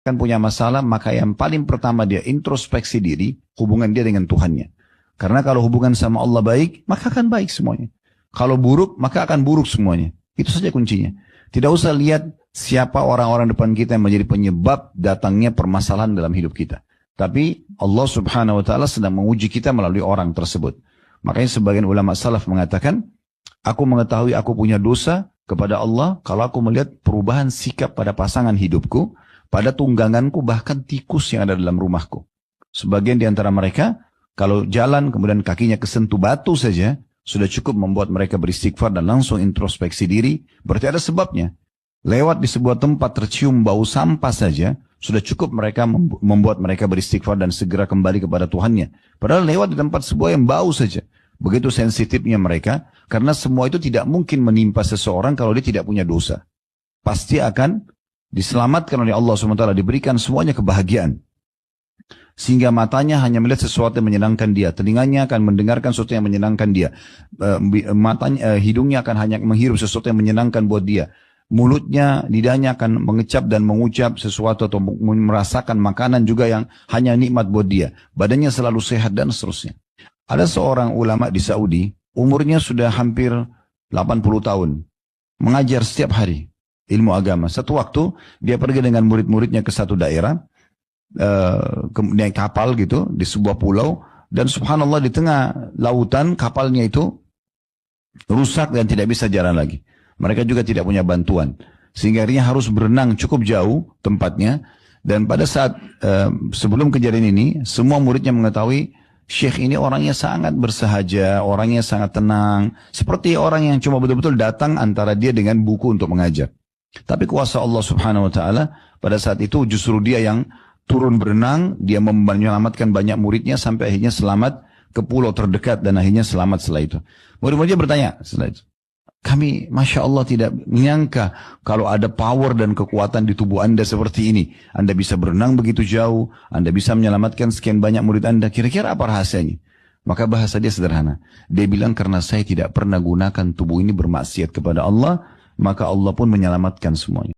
akan punya masalah, maka yang paling pertama dia introspeksi diri, hubungan dia dengan Tuhannya. Karena kalau hubungan sama Allah baik, maka akan baik semuanya. Kalau buruk, maka akan buruk semuanya. Itu saja kuncinya. Tidak usah lihat siapa orang-orang depan kita yang menjadi penyebab datangnya permasalahan dalam hidup kita. Tapi Allah subhanahu wa ta'ala sedang menguji kita melalui orang tersebut. Makanya sebagian ulama salaf mengatakan, aku mengetahui aku punya dosa kepada Allah kalau aku melihat perubahan sikap pada pasangan hidupku, pada tungganganku, bahkan tikus yang ada dalam rumahku. Sebagian di antara mereka, kalau jalan kemudian kakinya kesentuh batu saja, sudah cukup membuat mereka beristighfar dan langsung introspeksi diri. Berarti ada sebabnya. Lewat di sebuah tempat tercium bau sampah saja, sudah cukup mereka membuat mereka beristighfar dan segera kembali kepada Tuhannya. Padahal lewat di tempat sebuah yang bau saja. Begitu sensitifnya mereka, karena semua itu tidak mungkin menimpa seseorang kalau dia tidak punya dosa. Pasti akan diselamatkan oleh Allah SWT, diberikan semuanya kebahagiaan. Sehingga matanya hanya melihat sesuatu yang menyenangkan dia, telinganya akan mendengarkan sesuatu yang menyenangkan dia, hidungnya akan hanya menghirup sesuatu yang menyenangkan buat dia, mulutnya, lidahnya akan mengecap dan mengucap sesuatu atau merasakan makanan juga yang hanya nikmat buat dia, badannya selalu sehat dan seterusnya. Ada seorang ulama di Saudi, umurnya sudah hampir 80 tahun, mengajar setiap hari ilmu agama. Satu waktu dia pergi dengan murid-muridnya ke satu daerah, naik kapal gitu di sebuah pulau, dan subhanallah di tengah lautan kapalnya itu rusak dan tidak bisa jalan lagi. Mereka juga tidak punya bantuan, sehingga akhirnya harus berenang cukup jauh tempatnya. Dan pada saat sebelum kejadian ini, semua muridnya mengetahui Syekh ini orangnya sangat bersahaja, orangnya sangat tenang, seperti orang yang cuma betul-betul datang antara dia dengan buku untuk mengajar. Tapi kuasa Allah subhanahu wa ta'ala pada saat itu justru dia yang turun berenang, dia menyelamatkan banyak muridnya sampai akhirnya selamat ke pulau terdekat dan akhirnya selamat setelah itu. Murid-muridnya bertanya setelah itu, kami Masya Allah tidak menyangka kalau ada power dan kekuatan di tubuh Anda seperti ini. Anda bisa berenang begitu jauh, Anda bisa menyelamatkan sekian banyak murid Anda. Kira-kira apa rahasianya? Maka bahasa dia sederhana. Dia bilang, karena saya tidak pernah gunakan tubuh ini bermaksiat kepada Allah, maka Allah pun menyelamatkan semuanya.